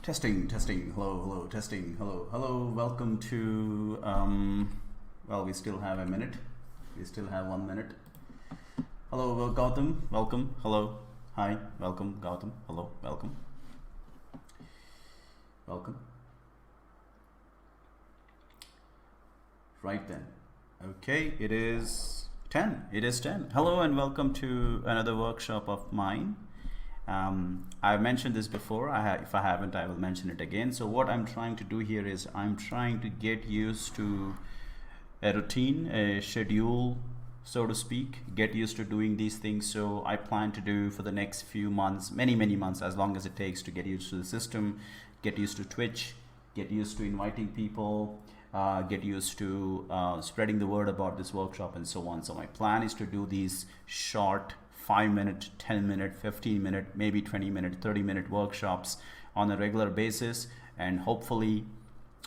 Testing. Hello. Testing. Hello. Welcome to. Well, we still have a minute. We still have 1 minute. Hello, Gautam. Welcome. Hello. Hi. Welcome, Gautam. Hello. Welcome. Right then. Okay. It is 10. Hello and welcome to another workshop of mine. I've mentioned this before. If I haven't, I will mention it again. So what I'm trying to do here is I'm trying to get used to a routine, a schedule, so to speak, get used to doing these things. So I plan to do for the next few months, many months, as long as it takes to get used to the system, get used to Twitch, get used to inviting people, get used to spreading the word about this workshop and so on. So my plan is to do these short 5-minute, 10-minute, 15-minute, maybe 20-minute, 30-minute workshops on a regular basis. And hopefully,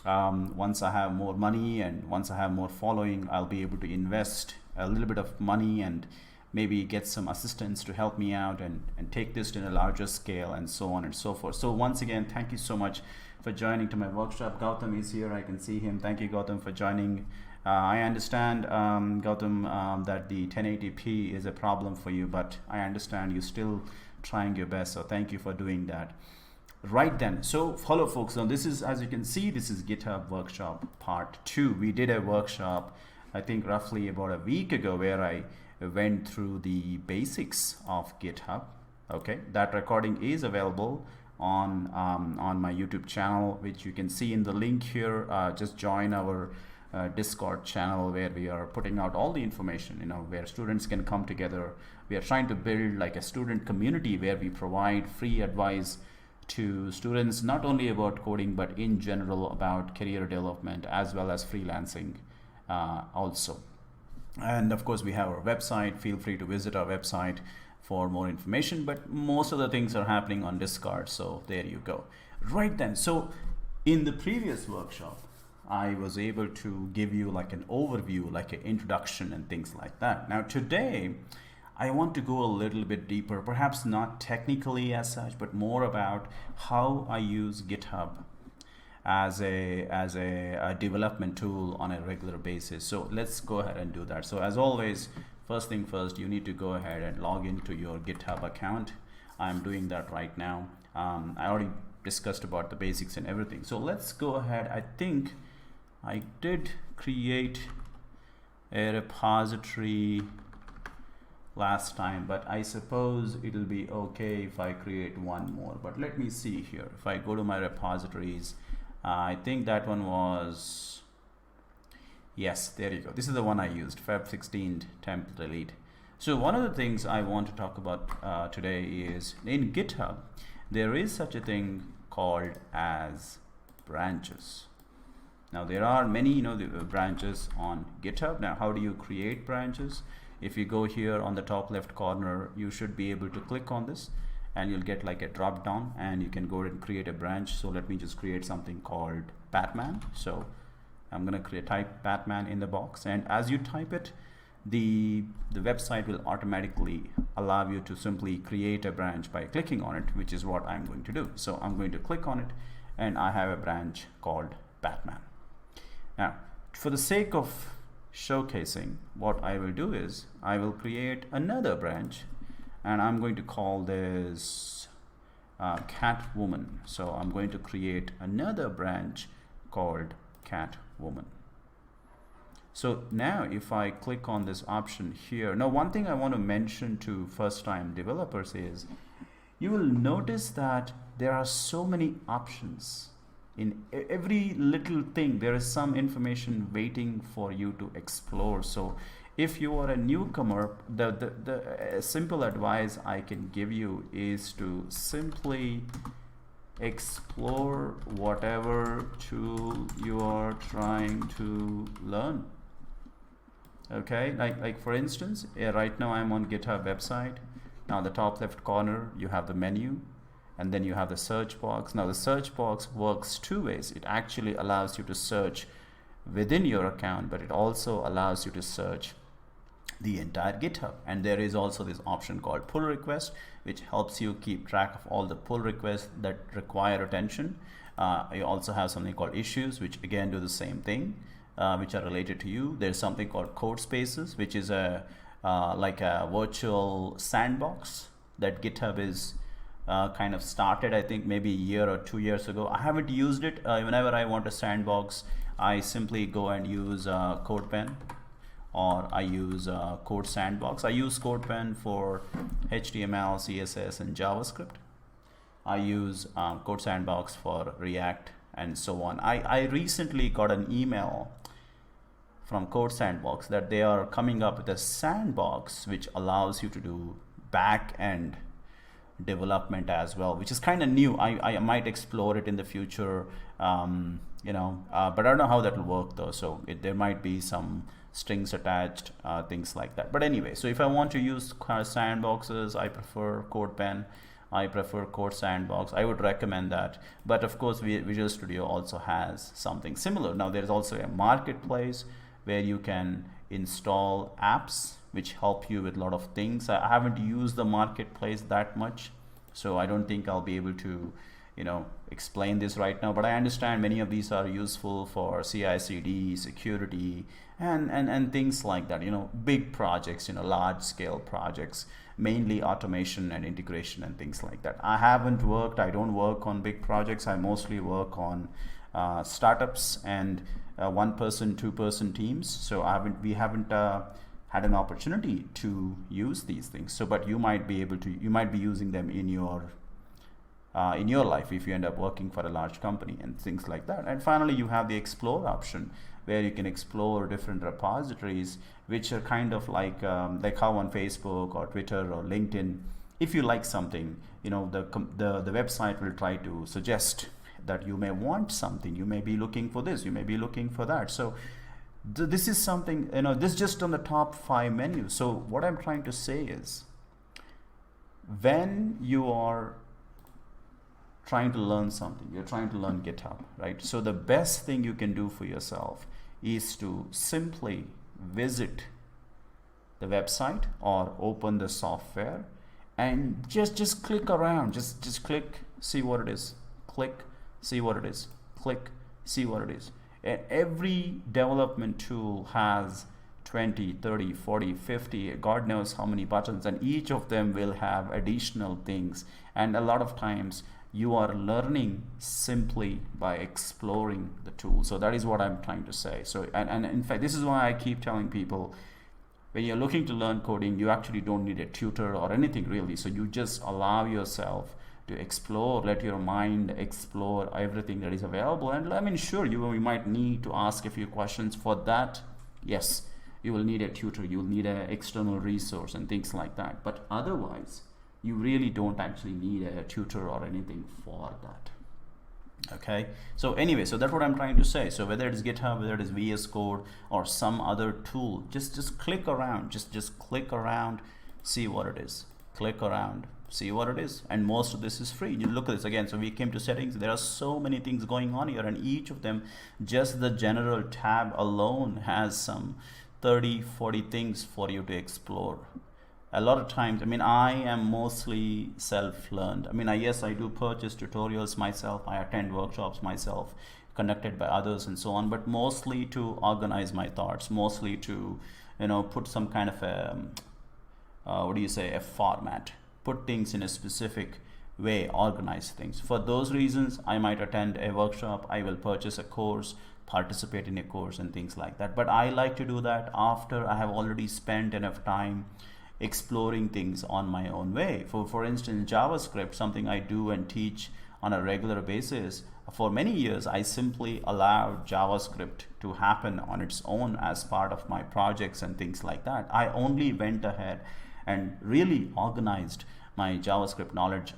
once I have more money and once I have more following, I'll be able to invest a little bit of money and maybe get some assistants to help me out and take this to a larger scale and so on and so forth. So once again, thank you so much for joining to my workshop. Gautam is here. I can see him. Thank you, Gautam, for joining. I understand, Gautam, that the 1080p is a problem for you, but I understand you're still trying your best. So thank you for doing that. Right then. So hello, folks. Now this is, as you can see, this is GitHub workshop part 2. We did a workshop, I think roughly about a week ago, where I went through the basics of GitHub. Okay, that recording is available on my YouTube channel, which you can see in the link here. Just join our Discord channel where we are putting out all the information, where students can come together. We are trying to build like a student community where we provide free advice to students, not only about coding, but in general about career development as well as freelancing also. And of course, we have our website. Feel free to visit our website for more information, but most of the things are happening on Discord. So there you go. Right then. So in the previous workshop, I was able to give you like an overview, like an introduction and things like that. Now today, I want to go a little bit deeper, perhaps not technically as such, but more about how I use GitHub as a development tool on a regular basis. So let's go ahead and do that. So as always, first thing first, you need to go ahead and log into your GitHub account. I'm doing that right now. I already discussed about the basics and everything. So let's go ahead. I think I did create a repository last time, but I suppose it'll be okay if I create one more. But let me see here. If I go to my repositories, I think that one was, yes, there you go. This is the one I used, Feb 16 temp delete. So one of the things I want to talk about today is in GitHub, there is such a thing called as branches. Now there are many, branches on GitHub. Now, how do you create branches? If you go here on the top left corner, you should be able to click on this and you'll get like a drop down and you can go and create a branch. So let me just create something called Batman. So I'm going to type Batman in the box, and as you type it, the website will automatically allow you to simply create a branch by clicking on it, which is what I'm going to do. So I'm going to click on it and I have a branch called Batman. Now, for the sake of showcasing, what I will do is I will create another branch and I'm going to call this Catwoman. So I'm going to create another branch called Catwoman. So now if I click on this option here, now one thing I want to mention to first-time developers is you will notice that there are so many options. In every little thing, there is some information waiting for you to explore. So if you are a newcomer, the simple advice I can give you is to simply explore whatever tool you are trying to learn. Okay, like for instance, right now I'm on GitHub website. Now the top left corner, you have the menu. And then you have the search box. Now the search box works two ways. It actually allows you to search within your account, but it also allows you to search the entire GitHub. And there is also this option called pull request, which helps you keep track of all the pull requests that require attention. You also have something called issues, which again do the same thing, which are related to you. There's something called code spaces, which is like a virtual sandbox that GitHub is kind of started, I think maybe a year or 2 years ago. I haven't used it. Whenever I want a sandbox, I simply go and use CodePen, or I use Code Sandbox. I use CodePen for HTML, CSS, and JavaScript. I use Code Sandbox for React and so on. I recently got an email from Code Sandbox that they are coming up with a sandbox which allows you to do back-end development as well, which is kind of new. I might explore it in the future, but I don't know how that will work though. So there might be some strings attached, things like that. But anyway, so if I want to use sandboxes, I prefer CodePen. I prefer Code Sandbox. I would recommend that. But of course, Visual Studio also has something similar. Now there's also a marketplace where you can install apps which help you with a lot of things. I haven't used the marketplace that much, so I don't think I'll be able to explain this right now, but I understand many of these are useful for CI/CD, security, and things like that. Big projects, large scale projects, mainly automation and integration and things like that. I don't work on big projects. I mostly work on startups and 1-person, 2-person teams. So we haven't had an opportunity to use these things. So, but you might be using them in your life if you end up working for a large company and things like that. And finally, you have the explore option, where you can explore different repositories, which are kind of like how on Facebook or Twitter or LinkedIn, if you like something, the website will try to suggest that you may want something, you may be looking for this, you may be looking for that. So this is something, this is just on the top 5 menus. So what I'm trying to say is, when you are trying to learn something, you're trying to learn GitHub, right? So the best thing you can do for yourself is to simply visit the website or open the software and just click around, just click, see what it is, click, see what it is, click, see what it is. And every development tool has 20, 30, 40, 50, God knows how many buttons, and each of them will have additional things. And a lot of times you are learning simply by exploring the tool. So that is what I'm trying to say. So, and in fact, this is why I keep telling people, when you're looking to learn coding, you actually don't need a tutor or anything really. So you just allow yourself to explore, let your mind explore everything that is available. And I mean, sure, you might need to ask a few questions. For that, yes, you will need a tutor, you'll need an external resource and things like that. But otherwise, you really don't actually need a tutor or anything for that. Okay, so anyway, so that's what I'm trying to say. So whether it is GitHub, whether it is VS Code or some other tool, just click around, just click around, see what it is, click around, see what it is. And most of this is free. You look at this again. So we came to settings. There are so many things going on here, and each of them, just the general tab alone has some 30, 40 things for you to explore. A lot of times, I mean, I am mostly self-learned. I mean, yes, I do purchase tutorials myself. I attend workshops myself, conducted by others and so on, but mostly to organize my thoughts, mostly to, put some kind of a format, put things in a specific way, organize things. For those reasons, I might attend a workshop, I will purchase a course, participate in a course and things like that. But I like to do that after I have already spent enough time exploring things on my own way. For instance, JavaScript, something I do and teach on a regular basis. For many years, I simply allowed JavaScript to happen on its own as part of my projects and things like that. I only went ahead and really organized my JavaScript knowledge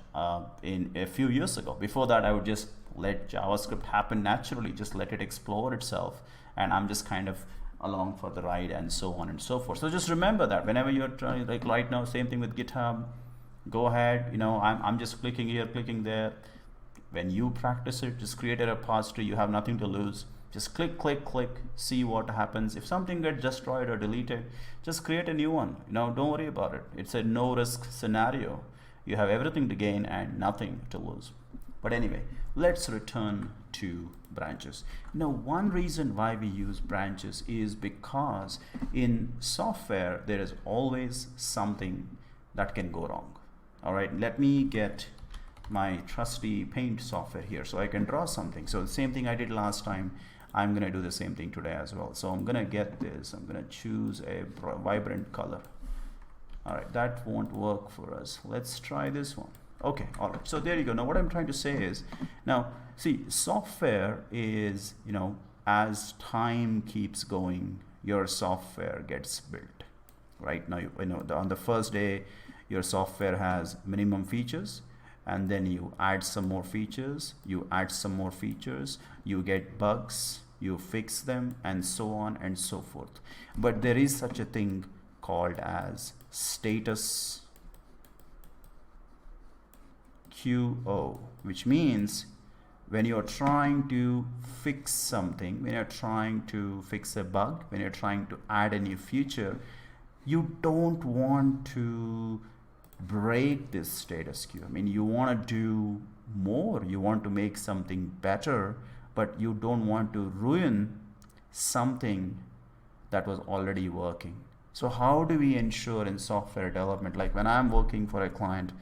in a few years ago. Before that, I would just let JavaScript happen naturally, just let it explore itself, and I'm just kind of along for the ride and so on and so forth. So just remember that whenever you're trying, like right now, same thing with GitHub, go ahead, I'm just clicking here, clicking there. When you practice it, just create a repository. You have nothing to lose. Just click, click, click, see what happens. If something gets destroyed or deleted, just create a new one. Don't worry about it. It's a no risk scenario. You have everything to gain and nothing to lose. But anyway, let's return to branches. One reason why we use branches is because in software there is always something that can go wrong. All right, let me get my trusty paint software here so I can draw something. So the same thing I did last time, I'm gonna do the same thing today as well. So I'm gonna get this, I'm gonna choose a vibrant color. All right, that won't work for us. Let's try this one. Okay, all right, so there you go. Now what I'm trying to say is, now see, software is, as time keeps going, your software gets built. Right now, on the first day, your software has minimum features, and then you add some more features, you add some more features, you get bugs, you fix them, and so on and so forth. But there is such a thing called as status quo, which means when you're trying to fix something, when you're trying to fix a bug, when you're trying to add a new feature, you don't want to break this status quo. I mean, you want to do more, you want to make something better, but you don't want to ruin something that was already working. So how do we ensure in software development, like when I'm working for a client,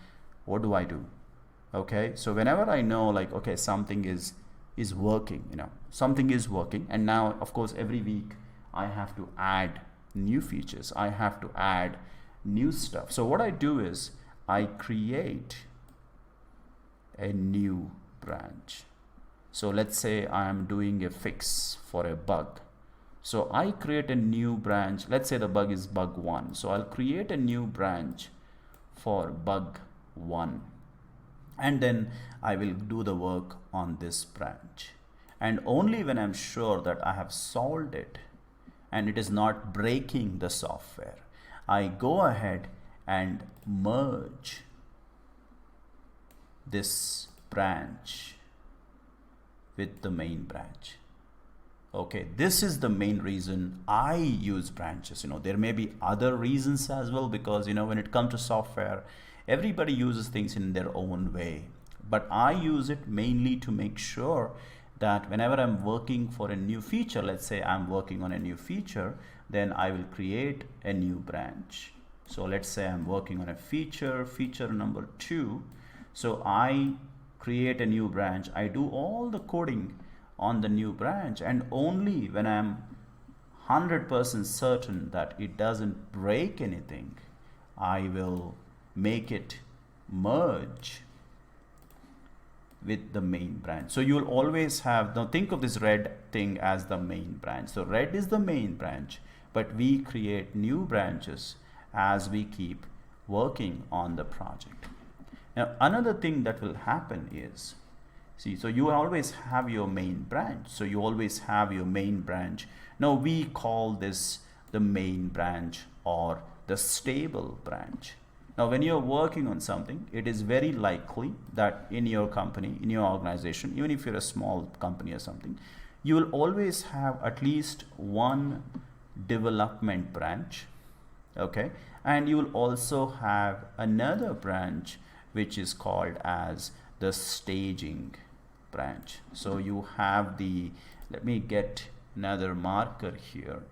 what do I do? Okay, so whenever I know, like, okay, something is working, something is working, and now of course every week I have to add new features, I have to add new stuff. So what I do is I create a new branch. So let's say I am doing a fix for a bug. So I create a new branch. Let's say the bug is bug 1. So I'll create a new branch for bug 1. And then I will do the work on this branch. And only when I'm sure that I have solved it and it is not breaking the software, I go ahead and merge this branch with the main branch. Okay, this is the main reason I use branches. There may be other reasons as well, because when it comes to software, everybody uses things in their own way. But I use it mainly to make sure that whenever I'm working for a new feature, let's say I'm working on a new feature, then I will create a new branch. So let's say I'm working on a feature number 2. So I create a new branch, I do all the coding on the new branch, and only when I'm 100% certain that it doesn't break anything, I will make it merge with the main branch. So you'll always have, now think of this red thing as the main branch. So red is the main branch, but we create new branches as we keep working on the project. Now another thing that will happen is, see, so you always have your main branch. So you always have your main branch. Now we call this the main branch or the stable branch. Now when you're working on something, it is very likely that in your company, in your organization, even if you're a small company or something, you will always have at least one development branch. Okay, and you will also have another branch which is called as the staging branch. So you have the, let me get another marker here.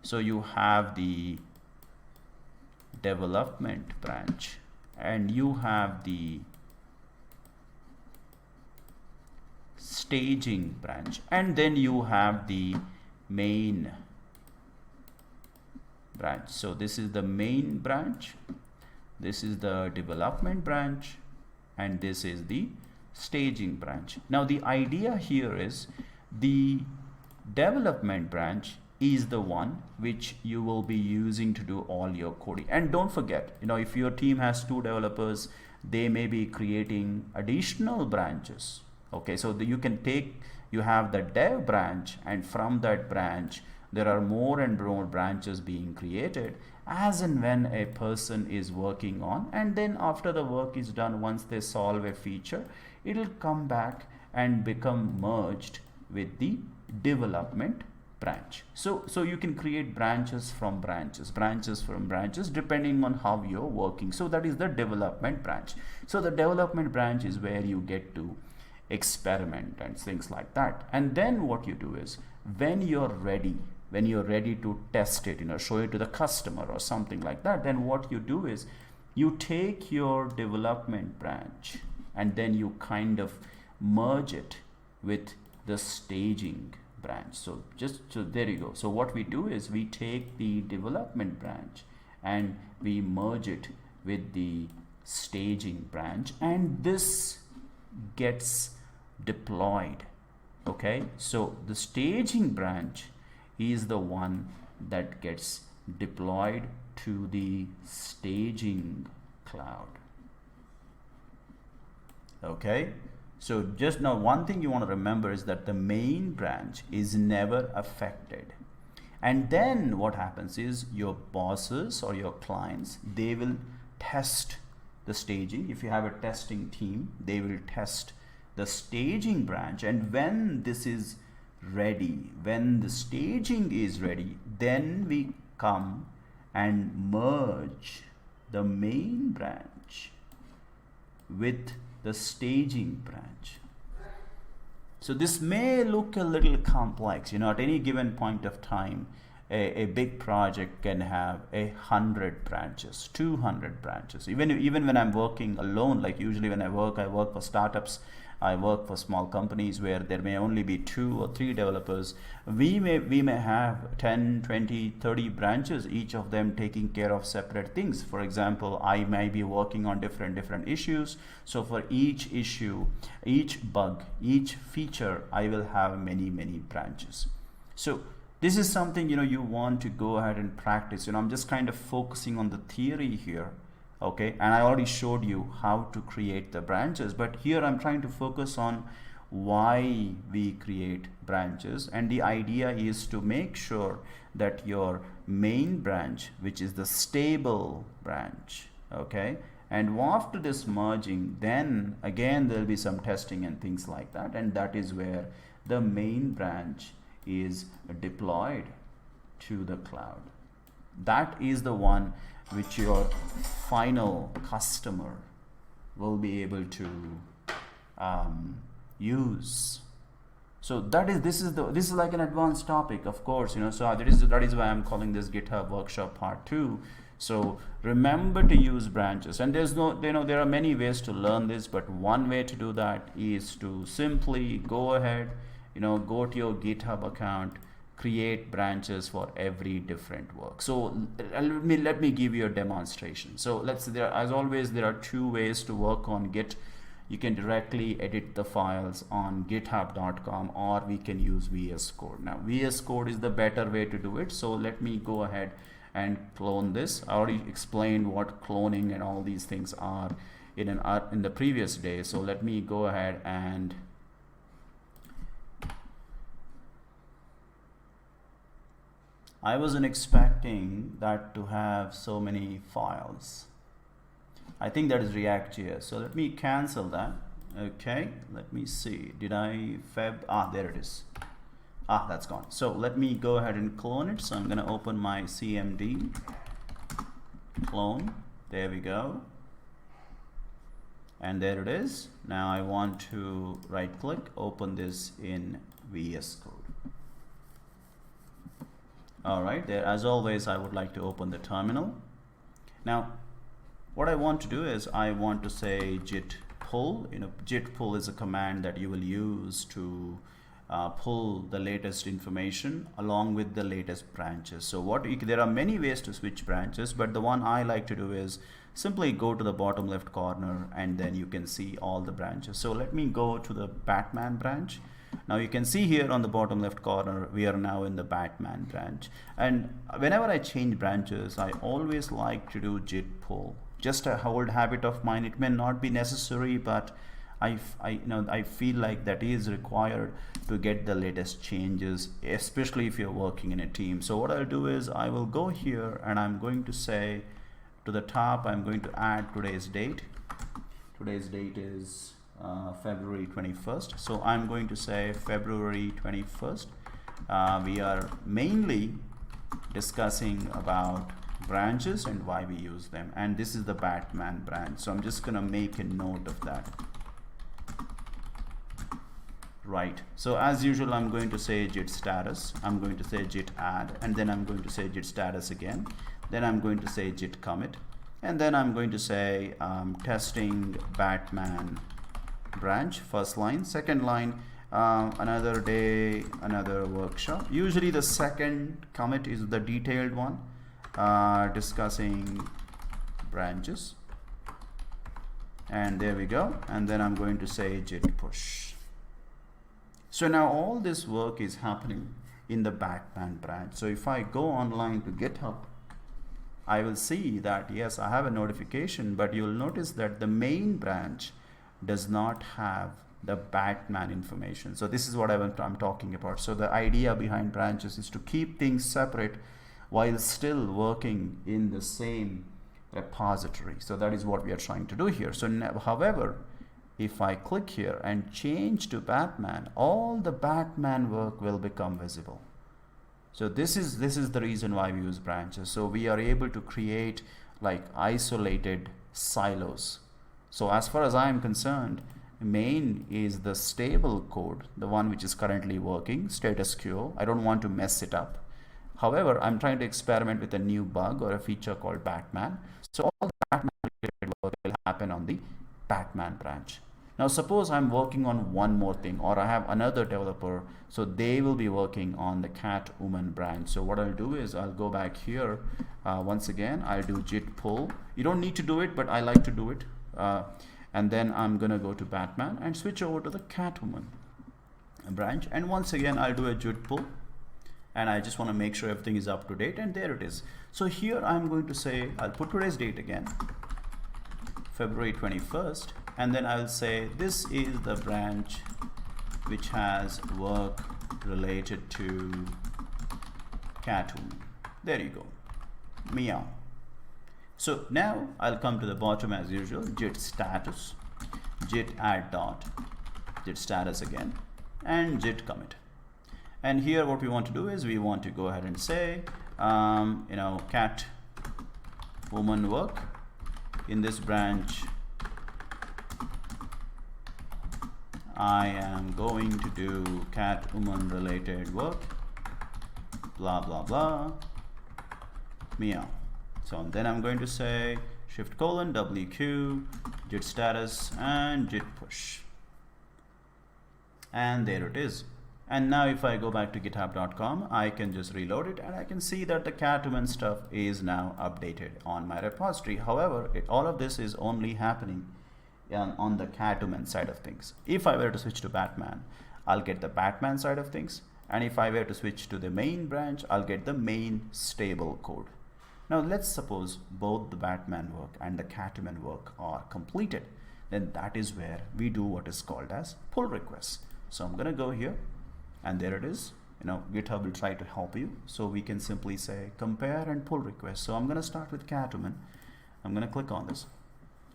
So you have the development branch and you have the staging branch, and then you have the main branch. So this is the main branch, this is the development branch, and this is the staging branch. Now the idea here is the development branch is the one which you will be using to do all your coding. And don't forget, if your team has 2 developers, they may be creating additional branches. Okay, so you can take, you have the dev branch, and from that branch there are more and more branches being created as and when a person is working on, and then after the work is done, once they solve a feature, it will come back and become merged with the development branch. So you can create branches from branches depending on how you're working. So that is the development branch. So the development branch is where you get to experiment and things like that. And then what you do is when you're ready to test it, show it to the customer or something like that, then what you do is you take your development branch and then you kind of merge it with the staging branch. So there you go. So what we do is we take the development branch and we merge it with the staging branch, and this gets deployed. Okay, so the staging branch is the one that gets deployed to the staging cloud. Okay, so just now one thing you want to remember is that the main branch is never affected. And then what happens is your bosses or your clients, they will test the staging. If you have a testing team, they will test the staging branch, and when this is ready, when the staging is ready, then we come and merge the main branch with the staging branch. So this may look a little complex, at any given point of time a big project can have 100 branches, 200 branches. Even when I'm working alone, like usually when I work for startups, I work for small companies where there may only be 2 or 3 developers. We may have 10, 20, 30 branches, each of them taking care of separate things. For example, I may be working on different issues. So for each issue, each bug, each feature, I will have many branches. So this is something you want to go ahead and practice. I'm just kind of focusing on the theory here. Okay, and I already showed you how to create the branches, but here I'm trying to focus on why we create branches, and the idea is to make sure that your main branch, which is the stable branch, okay, and after this merging, then again there'll be some testing and things like that, and that is where the main branch is deployed to the cloud. That is the one which your final customer will be able to use. So this is like an advanced topic, of course, so that is why I'm calling this GitHub workshop part 2. So remember to use branches, and there are many ways to learn this, but one way to do that is to simply go ahead, go to your GitHub account, create branches for every different work. So let me give you a demonstration. So let's say as always there are 2 ways to work on Git. You can directly edit the files on github.com, or we can use VS Code. Now VS Code is the better way to do it. So let me go ahead and clone this. I already explained what cloning and all these things are in the previous day. So let me go ahead and I wasn't expecting that to have so many files. I think that is React.js. So let me cancel that. Okay, let me see. Did I there it is. That's gone. So let me go ahead and clone it. So I'm going to open my CMD, clone. There we go. And there it is. Now I want to right click, open this in VS Code. Alright, there as always I would like to open the terminal. Now what I want to do is I want to say git pull. Git pull is a command that you will use to pull the latest information along with the latest branches. So there are many ways to switch branches, but the one I like to do is simply go to the bottom left corner and then you can see all the branches. So let me go to the Batman branch. Now you can see here on the bottom left corner we are now in the Batman branch, and whenever I change branches I always like to do git pull. Just a old habit of mine. It may not be necessary, but I feel like that is required to get the latest changes, especially if you're working in a team. So what I'll do is I will go here and I'm going to say to the top I'm going to add today's date. Today's date is February 21st. So I'm going to say February 21st. We are mainly discussing about branches and why we use them, and this is the Batman branch, so I'm just gonna make a note of that. Right, so as usual I'm going to say git status, I'm going to say git add, and then I'm going to say git status again, then I'm going to say git commit, and then I'm going to say testing Batman branch, first line, second line, another day, another workshop. Usually the second commit is the detailed one, discussing branches, and there we go, and then I'm going to say git push. So now all this work is happening in the Batman branch. So if I go online to GitHub, I will see that yes, I have a notification, but you'll notice that the main branch does not have the Batman information. So this is what I'm talking about. So the idea behind branches is to keep things separate while still working in the same repository. So that is what we are trying to do here. So now, however, if I click here and change to Batman, all the Batman work will become visible. So this is the reason why we use branches. So we are able to create like isolated silos. So as far as I am concerned, main is the stable code, the one which is currently working, status quo. I don't want to mess it up. However, I'm trying to experiment with a new bug or a feature called Batman. So all the Batman related work will happen on the Batman branch. Now suppose I'm working on one more thing, or I have another developer, so they will be working on the Catwoman branch. So what I'll do is I'll go back here, once again I'll do git pull. You don't need to do it, but I like to do it, and then I'm gonna go to Batman and switch over to the Catwoman branch, and once again I'll do a git pull, and I just want to make sure everything is up to date, and there it is. So here I'm going to say, I'll put today's date again, February 21st, and then I'll say this is the branch which has work related to Catwoman. There you go, meow. So now I'll come to the bottom as usual, git status, git add dot, git status again, and git commit. And here what we want to do is we want to go ahead and say, Catwoman work in this branch. I am going to do Catwoman related work, blah blah blah, meow. So then I'm going to say shift : WQ, git status, and git push, and there it is. And now if I go back to github.com, I can just reload it, and I can see that the Catwoman stuff is now updated on my repository. However, all of this is only happening on the Catwoman side of things. If I were to switch to Batman, I'll get the Batman side of things, and if I were to switch to the main branch, I'll get the main stable code. Now let's suppose both the Batman work and the Catwoman work are completed. Then that is where we do what is called as pull requests. So I'm gonna go here, and there it is. GitHub will try to help you. So we can simply say compare and pull request. So I'm gonna start with Catwoman. I'm gonna click on this,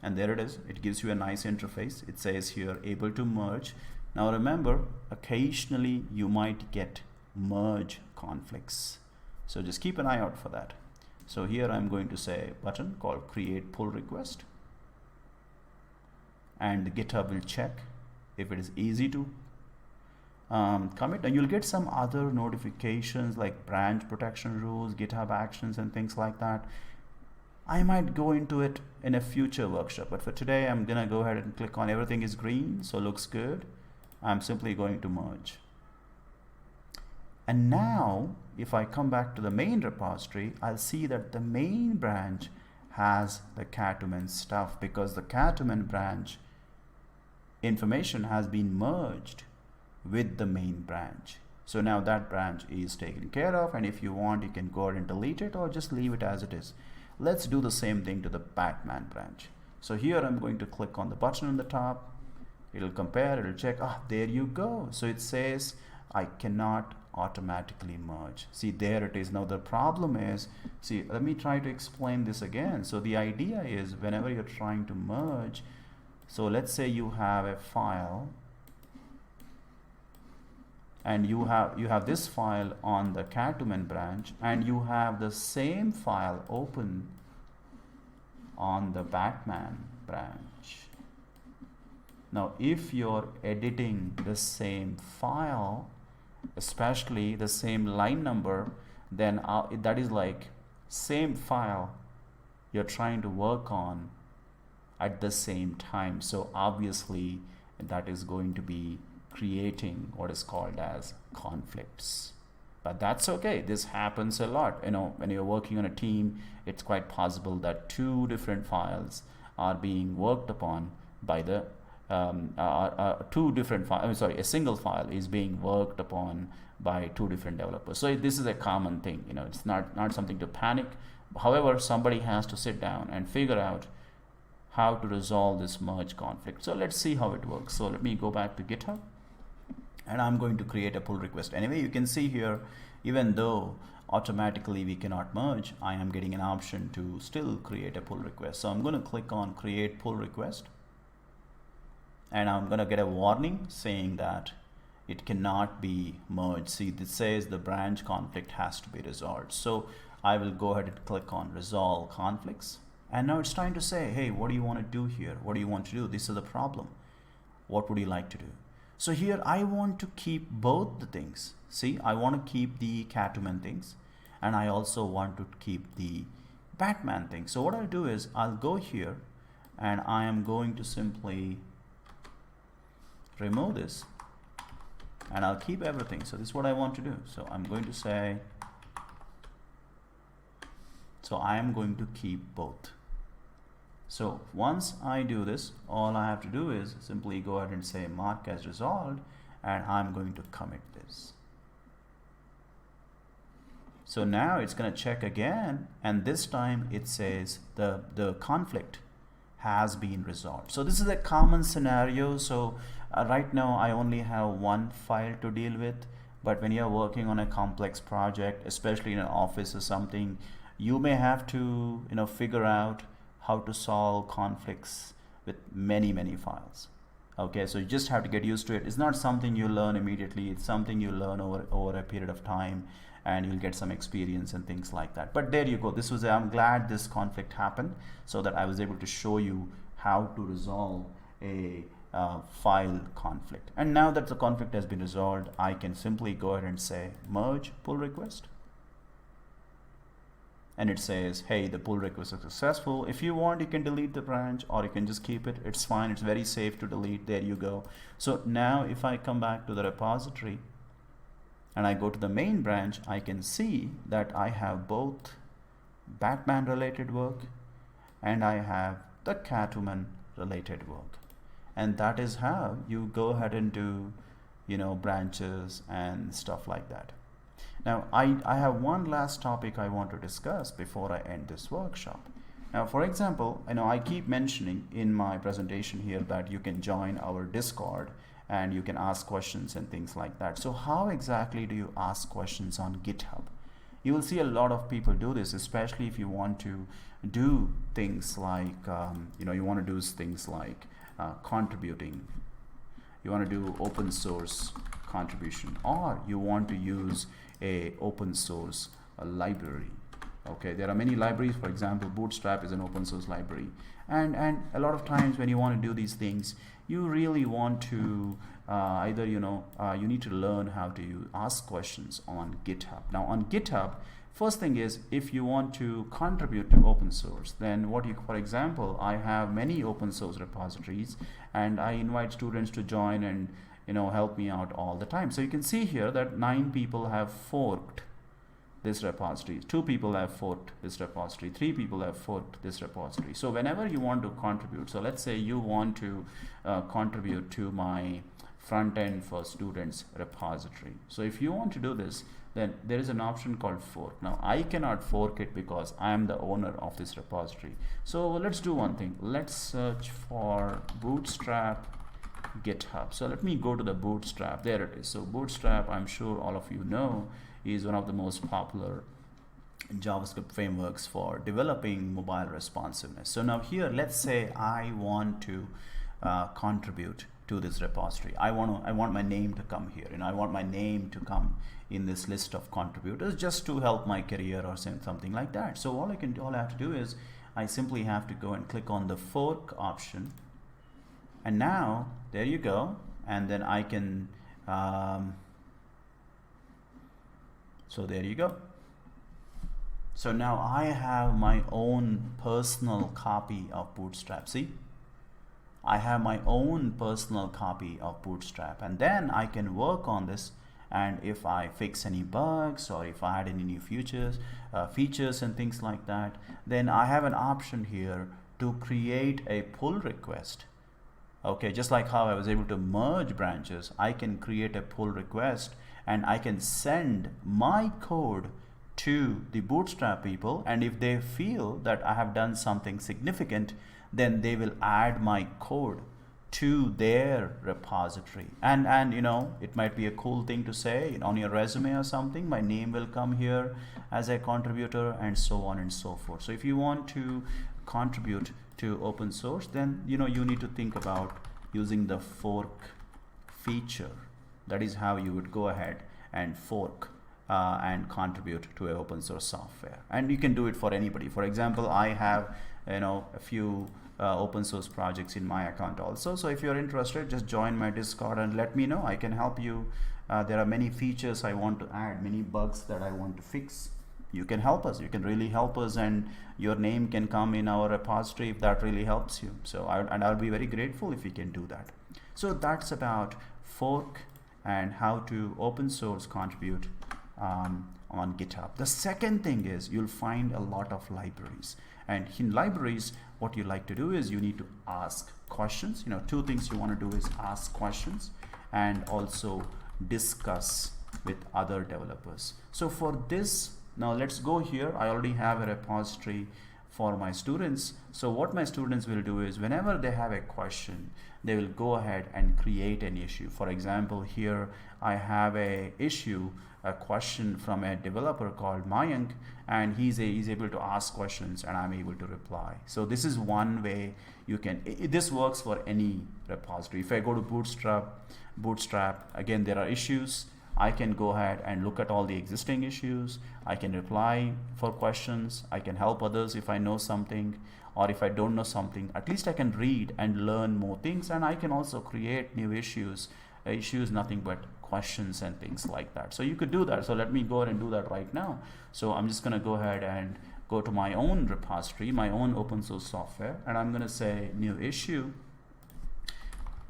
and there it is. It gives you a nice interface. It says here able to merge. Now remember, occasionally you might get merge conflicts, so just keep an eye out for that. So here I'm going to say button called create pull request, and the GitHub will check if it is easy to commit, and you'll get some other notifications like branch protection rules, GitHub actions, and things like that. I might go into it in a future workshop, but for today I'm gonna go ahead and click on everything is green, so looks good. I'm simply going to merge. And now if I come back to the main repository, I'll see that the main branch has the Catwoman stuff, because the Catwoman branch information has been merged with the main branch. So now that branch is taken care of, and if you want, you can go ahead and delete it or just leave it as it is. Let's do the same thing to the Batman branch. So here I'm going to click on the button on the top. It'll compare, it'll check. There you go. So it says I cannot automatically merge. See, there it is. Now the problem is, see, let me try to explain this again. So the idea is whenever you're trying to merge So let's say you have a file, and you have this file on the Catwoman branch, and you have the same file open on the Batman branch. Now if you're editing the same file, especially the same line number, then that is like same file you're trying to work on at the same time. So obviously that is going to be creating what is called as conflicts. But that's okay, this happens a lot. When you're working on a team, it's quite possible that two different files are being worked upon by the two different files. A single file is being worked upon by two different developers. So this is a common thing. It's not something to panic. However, somebody has to sit down and figure out how to resolve this merge conflict. So let's see how it works. So let me go back to GitHub, and I'm going to create a pull request. Anyway, you can see here, even though automatically we cannot merge, I am getting an option to still create a pull request. So I'm going to click on create pull request, and I'm going to get a warning saying that it cannot be merged. See, this says the branch conflict has to be resolved. So I will go ahead and click on resolve conflicts, and now it's trying to say, hey, what do you want to do here? What do you want to do? This is the problem. What would you like to do? So here I want to keep both the things. See, I want to keep the Catwoman things, and I also want to keep the Batman thing. So what I'll do is I'll go here, and I am going to simply remove this, and I'll keep everything. So this is what I want to do. So I'm going to say, so I am going to keep both. So once I do this, all I have to do is simply go ahead and say mark as resolved, and I'm going to commit this. So now it's going to check again, and this time it says the conflict has been resolved. So this is a common scenario. So right now I only have one file to deal with, but when you're working on a complex project, especially in an office or something, you may have to figure out how to solve conflicts with many files. Okay, so you just have to get used to it. It's not something you learn immediately. It's something you learn over a period of time, and you'll get some experience and things like that. But there you go. I'm glad this conflict happened, so that I was able to show you how to resolve a file conflict. And now that the conflict has been resolved, I can simply go ahead and say merge pull request, and it says, hey, the pull request is successful. If you want, you can delete the branch, or you can just keep it. It's fine. It's very safe to delete. There you go. So now if I come back to the repository and I go to the main branch, I can see that I have both Batman related work and I have the Catwoman related work. And that is how you go ahead and do branches and stuff like that. Now I have one last topic I want to discuss before I end this workshop. Now, for example, I keep mentioning in my presentation here that you can join our Discord and you can ask questions and things like that. So how exactly do you ask questions on GitHub? You will see a lot of people do this, especially if you want to do things like contributing. You want to do open source contribution, or you want to use a open source library. Okay, there are many libraries. For example, Bootstrap is an open source library, and a lot of times when you want to do these things, you really want to you need to learn how to ask questions on GitHub. Now on GitHub, first thing is, if you want to contribute to open source, then for example, I have many open source repositories, and I invite students to join and help me out all the time. So you can see here that 9 people have forked this repository, 2 people have forked this repository, 3 people have forked this repository. So whenever you want to contribute, so let's say you want to contribute to my front end for students repository. So if you want to do this, then there is an option called fork. Now I cannot fork it because I am the owner of this repository. So let's do one thing. Let's search for Bootstrap GitHub. So let me go to the Bootstrap. There it is. So Bootstrap, I'm sure all of you know, is one of the most popular JavaScript frameworks for developing mobile responsiveness. So now here, let's say I want to contribute to this repository. I want my name to come here, I want my name to come in this list of contributors just to help my career or something like that. So all I have to do is I simply have to go and click on the fork option, and now there you go, and then I can so there you go. So now I have my own personal copy of Bootstrap. See, I have my own personal copy of Bootstrap, and then I can work on this, and if I fix any bugs or if I add any new features and things like that, then I have an option here to create a pull request. Okay, just like how I was able to merge branches, I can create a pull request and I can send my code to the Bootstrap people, and if they feel that I have done something significant, then they will add my code to their repository. And it might be a cool thing to say on your resume or something, my name will come here as a contributor, and so on and so forth. So if you want to contribute to open source, then you need to think about using the fork feature. That is how you would go ahead and fork and contribute to an open source software. And you can do it for anybody. For example, I have a few open source projects in my account also. So if you're interested, just join my Discord and let me know. I can help you. There are many features I want to add, many bugs that I want to fix. You can help us. You can really help us, and your name can come in our repository if that really helps you. So I'll be very grateful if you can do that. So that's about fork and how to open source contribute on GitHub. The second thing is you'll find a lot of libraries, and in libraries what you like to do is you need to ask questions. Two things you want to do is ask questions and also discuss with other developers. So for this, now let's go here. I already have a repository for my students. So what my students will do is whenever they have a question, they will go ahead and create an issue. For example, here I have a question from a developer called Mayank, and he's able to ask questions and I'm able to reply. So this is one way you can, this works for any repository. If I go to Bootstrap, again, there are issues. I can go ahead and look at all the existing issues. I can reply for questions. I can help others if I know something, or if I don't know something, at least I can read and learn more things, and I can also create new issues. Nothing but questions and things like that. So you could do that. So let me go ahead and do that right now. So I'm just going to go ahead and go to my own repository, my own open source software, and I'm going to say new issue.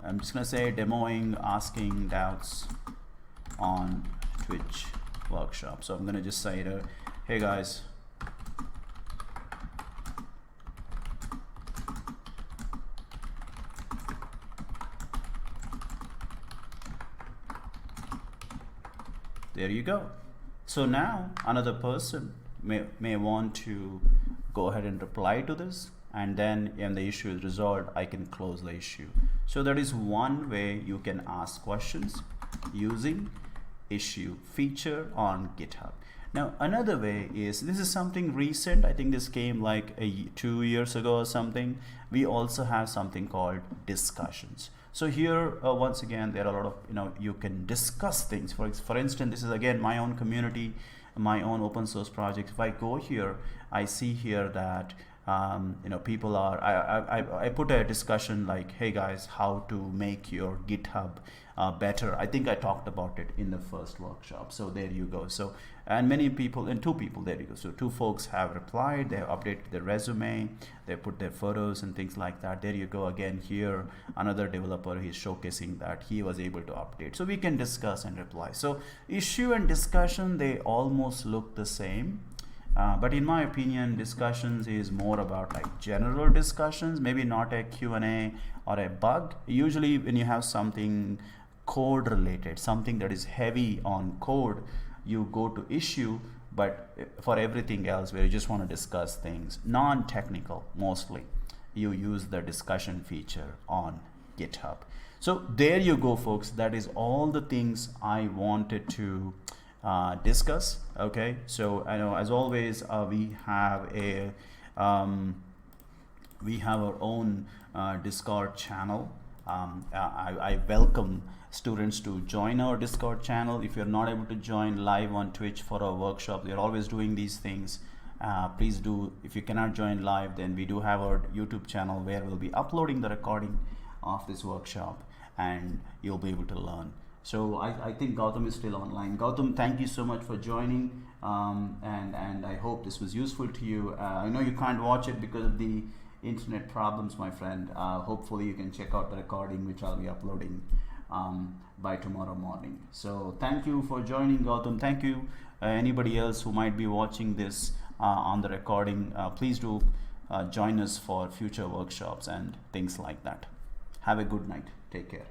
I'm just going to say demoing asking doubts on Twitch workshop. So I'm going to just say to, hey guys, there you go. So now another person may want to go ahead and reply to this, and then when the issue is resolved, I can close the issue. So that is one way you can ask questions using issue feature on GitHub. Now another way is, this is something recent, I think this came like 2 years ago or something. We also have something called discussions. So here once again there are a lot of you can discuss things. For instance, this is again my own community, my own open source project. If I go here, I see here that people are, I put a discussion like, hey guys, how to make your GitHub better. I think I talked about it in the first workshop. So there you go. So, and many people, and 2 people, there you go. So 2 folks have replied, they have updated their resume, they put their photos and things like that. There you go. Again, here another developer, he's showcasing that he was able to update. So we can discuss and reply. So issue and discussion, they almost look the same. But in my opinion, discussions is more about like general discussions, maybe not a Q&A or a bug. Usually when you have something code related, something that is heavy on code, you go to issue. But for everything else where you just want to discuss things, non-technical mostly, you use the discussion feature on GitHub. So there you go, folks. That is all the things I wanted to discuss. Okay, so I know as always we have our own Discord channel I welcome students to join our Discord channel. If you're not able to join live on Twitch for our workshop, we're always doing these things. Please do. If you cannot join live, then we do have our YouTube channel where we'll be uploading the recording of this workshop, and you'll be able to learn. So I think Gautam is still online. Gautam, thank you so much for joining, and I hope this was useful to you. I know you can't watch it because of the internet problems, my friend. Hopefully you can check out the recording, which I'll be uploading by tomorrow morning. So thank you for joining, Gautam. Thank you. Anybody else who might be watching this on the recording, please do join us for future workshops and things like that. Have a good night. Take care.